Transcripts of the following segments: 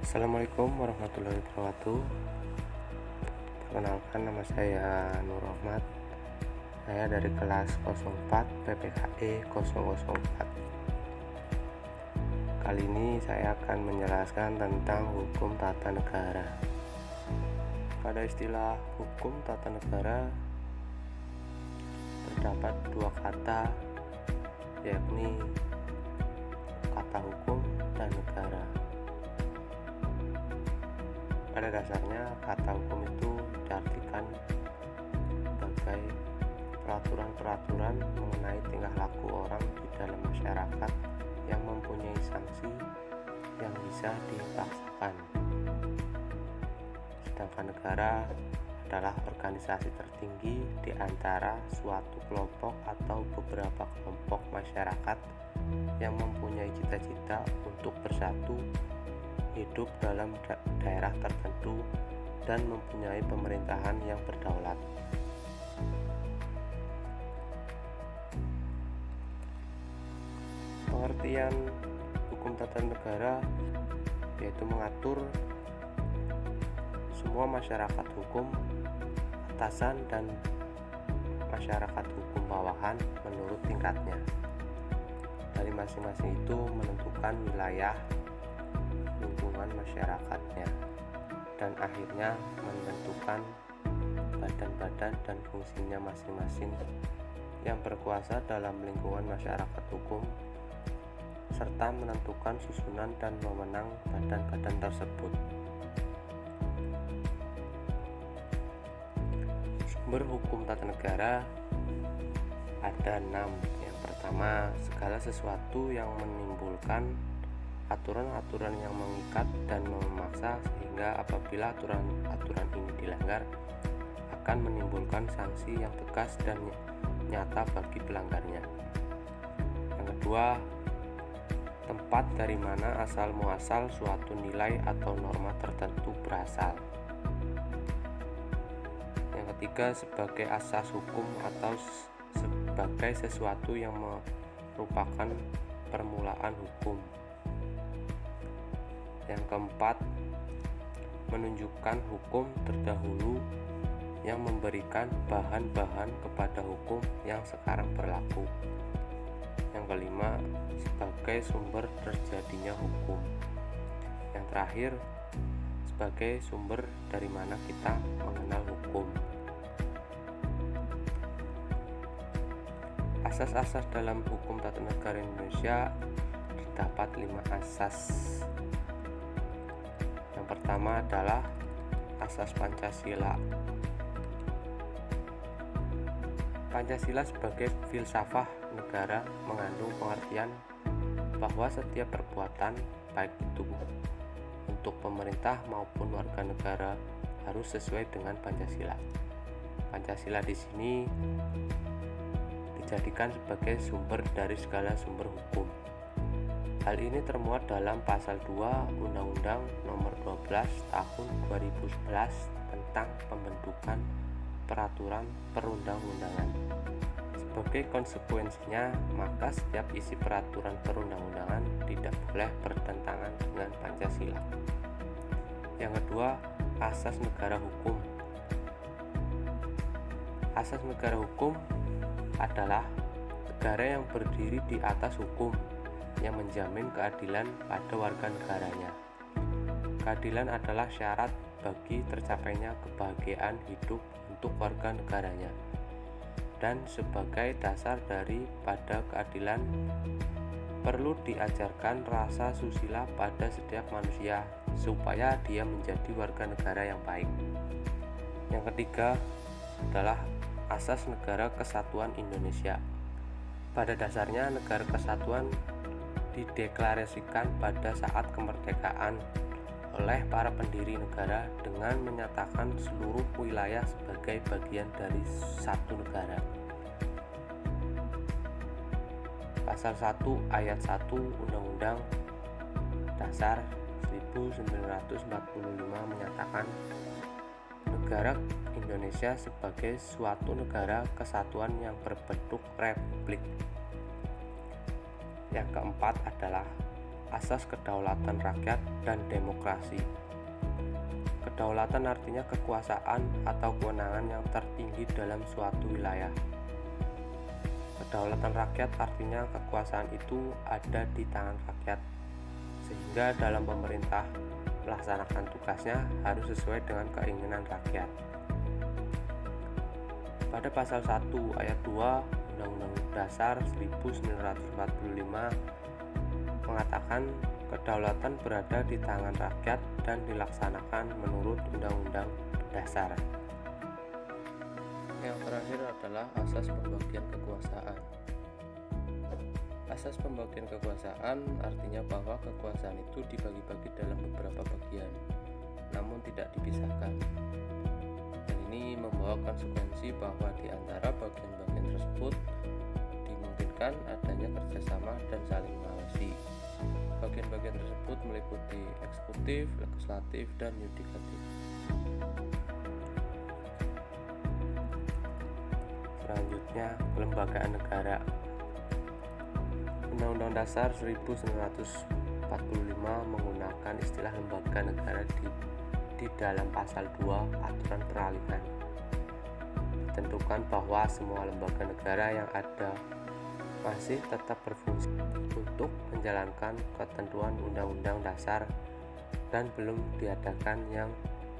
Assalamualaikum warahmatullahi wabarakatuh. Perkenalkan, nama saya Nur Rahmat. Saya dari kelas 04 PPKE 004. Kali ini saya akan menjelaskan tentang hukum tata negara. Pada istilah hukum tata negara terdapat dua kata, yakni kata hukum dan negara. Pada dasarnya, kata hukum itu diartikan sebagai peraturan-peraturan mengenai tingkah laku orang di dalam masyarakat yang mempunyai sanksi yang bisa dipaksakan. Sedangkan negara adalah organisasi tertinggi di antara suatu kelompok atau beberapa kelompok masyarakat yang mempunyai cita-cita untuk bersatu, hidup dalam daerah tertentu, dan mempunyai pemerintahan yang berdaulat. Pengertian hukum tata negara yaitu mengatur semua masyarakat hukum atasan dan masyarakat hukum bawahan menurut tingkatnya. Dari masing-masing itu menentukan wilayah lingkungan masyarakatnya dan akhirnya menentukan badan-badan dan fungsinya masing-masing yang berkuasa dalam lingkungan masyarakat hukum, serta menentukan susunan dan wewenang badan-badan tersebut. Sumber hukum tata negara ada 6. Yang pertama, segala sesuatu yang menimbulkan aturan-aturan yang mengikat dan memaksa, sehingga apabila aturan-aturan ini dilanggar akan menimbulkan sanksi yang tegas dan nyata bagi pelanggarnya. Yang kedua, tempat dari mana asal muasal suatu nilai atau norma tertentu berasal. Yang ketiga, sebagai asas hukum atau sebagai sesuatu yang merupakan permulaan hukum. Yang keempat, menunjukkan hukum terdahulu yang memberikan bahan-bahan kepada hukum yang sekarang berlaku. Yang kelima, sebagai sumber terjadinya hukum. Yang terakhir, sebagai sumber dari mana kita mengenal hukum. Asas-asas dalam hukum tata negara Indonesia terdapat 5 asas. Yang pertama adalah asas Pancasila. Pancasila sebagai filsafah negara mengandung pengertian bahwa setiap perbuatan, baik itu untuk pemerintah maupun warga negara, harus sesuai dengan Pancasila. Pancasila di sini dijadikan sebagai sumber dari segala sumber hukum. Hal ini termuat dalam pasal 2 Undang-Undang Nomor 12 Tahun 2011 tentang pembentukan peraturan perundang-undangan. Sebagai konsekuensinya, maka setiap isi peraturan perundang-undangan tidak boleh bertentangan dengan Pancasila. Yang kedua, asas negara hukum. Asas negara hukum adalah negara yang berdiri di atas hukum, yang menjamin keadilan pada warga negaranya. Keadilan adalah syarat bagi tercapainya kebahagiaan hidup untuk warga negaranya, dan sebagai dasar daripada keadilan perlu diajarkan rasa susila pada setiap manusia supaya dia menjadi warga negara yang baik. Yang ketiga adalah asas negara kesatuan Indonesia. Pada dasarnya, negara kesatuan dideklarasikan pada saat kemerdekaan oleh para pendiri negara dengan menyatakan seluruh wilayah sebagai bagian dari satu negara. Pasal 1 ayat 1 Undang-Undang Dasar 1945 menyatakan negara Indonesia sebagai suatu negara kesatuan yang berbentuk republik. Yang keempat adalah asas kedaulatan rakyat dan demokrasi. Kedaulatan artinya kekuasaan atau kewenangan yang tertinggi dalam suatu wilayah. Kedaulatan rakyat artinya kekuasaan itu ada di tangan rakyat, sehingga dalam pemerintah melaksanakan tugasnya harus sesuai dengan keinginan rakyat. Pada pasal 1 ayat 2 Undang-Undang Dasar 1945 mengatakan kedaulatan berada di tangan rakyat dan dilaksanakan menurut Undang-Undang Dasar. Yang terakhir adalah asas pembagian kekuasaan. Asas pembagian kekuasaan artinya bahwa kekuasaan itu dibagi-bagi dalam beberapa bagian, namun tidak dipisahkan. Dan ini membawa konsekuensi bahwa di antara bagian-bagian tersebut dimungkinkan adanya kerjasama dan saling mengawasi. Bagian-bagian tersebut meliputi eksekutif, legislatif, dan yudikatif. Selanjutnya, kelembagaan negara. Undang-Undang Dasar 1945 menggunakan istilah lembaga negara di dalam pasal 2 aturan peralihan. Ditentukan bahwa semua lembaga negara yang ada masih tetap berfungsi untuk menjalankan ketentuan Undang-Undang Dasar dan belum diadakan yang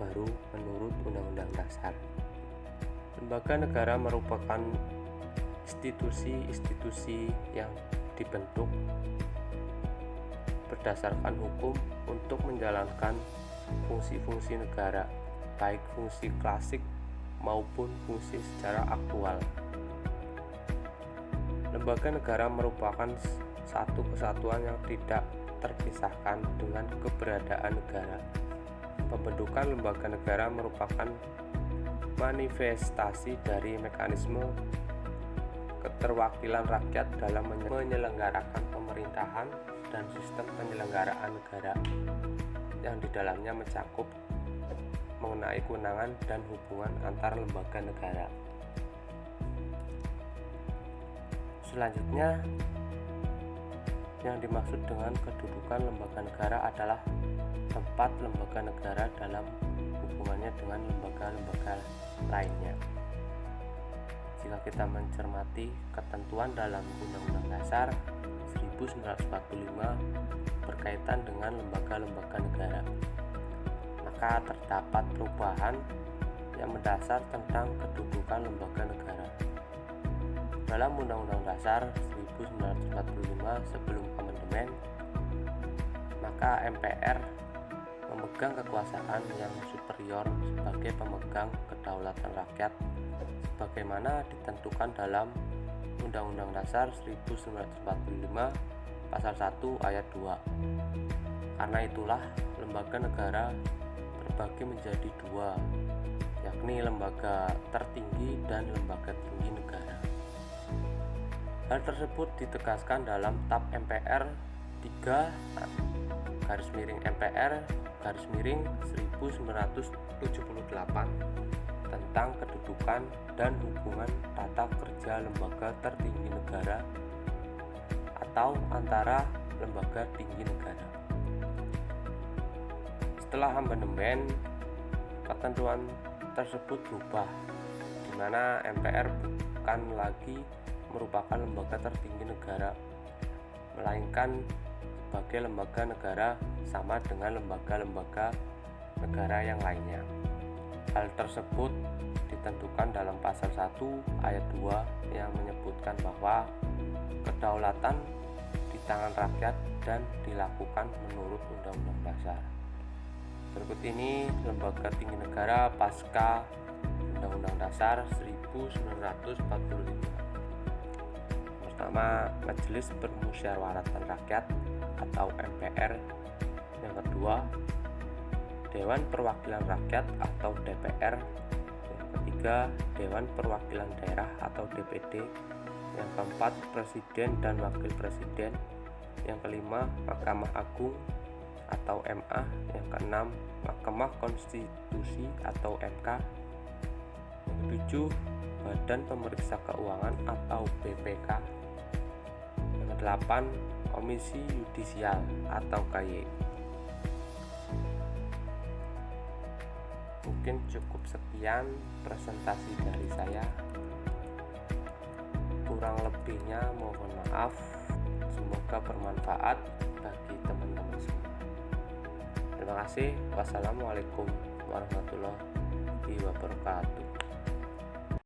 baru menurut Undang-Undang Dasar. Lembaga negara merupakan institusi-institusi yang dibentuk berdasarkan hukum untuk menjalankan fungsi-fungsi negara, baik fungsi klasik maupun fungsi secara aktual. Lembaga negara merupakan satu kesatuan yang tidak terpisahkan dengan keberadaan negara. Pembentukan lembaga negara merupakan manifestasi dari mekanisme keterwakilan rakyat dalam menyelenggarakan pemerintahan dan sistem penyelenggaraan negara yang di dalamnya mencakup mengenai kewenangan dan hubungan antar lembaga negara. Selanjutnya, yang dimaksud dengan kedudukan lembaga negara adalah tempat lembaga negara dalam hubungannya dengan lembaga-lembaga lainnya. Jika kita mencermati ketentuan dalam Undang-Undang Dasar 1945 berkaitan dengan lembaga-lembaga negara, maka terdapat perubahan yang mendasar tentang kedudukan lembaga negara. Dalam Undang-Undang Dasar 1945 sebelum amandemen, maka MPR memegang kekuasaan yang superior sebagai pemegang kedaulatan rakyat sebagaimana ditentukan dalam Undang-Undang Dasar 1945 pasal 1 ayat 2. Karena itulah lembaga negara terbagi menjadi dua, yakni lembaga tertinggi dan lembaga tinggi negara. Hal tersebut ditegaskan dalam TAP MPR 3/MPR/1978 tentang kedudukan dan hubungan tata kerja lembaga tertinggi negara atau antara lembaga tinggi negara. Setelah amandemen, ketentuan tersebut berubah, di mana MPR bukan lagi merupakan lembaga tertinggi negara, melainkan sebagai lembaga negara sama dengan lembaga-lembaga negara yang lainnya. Hal tersebut ditentukan dalam pasal 1 ayat 2 yang menyebutkan bahwa kedaulatan di tangan rakyat dan dilakukan menurut Undang-Undang Dasar. Berikut ini lembaga tinggi negara pasca Undang-Undang Dasar 1945. Pertama, Majelis Permusyawaratan Rakyat atau MPR. Yang kedua, Dewan Perwakilan Rakyat atau DPR. Yang ketiga, Dewan Perwakilan Daerah atau DPD. Yang keempat, Presiden dan Wakil Presiden. Yang kelima, Mahkamah Agung atau MA. Yang keenam, Mahkamah Konstitusi atau MK. Yang ketujuh, Badan Pemeriksa Keuangan atau BPK. Yang kedelapan, Komisi Yudisial atau KY. Mungkin cukup sekian presentasi dari saya. Kurang lebihnya mohon maaf. Semoga bermanfaat bagi teman-teman semua. Terima kasih. Wassalamualaikum warahmatullahi wabarakatuh.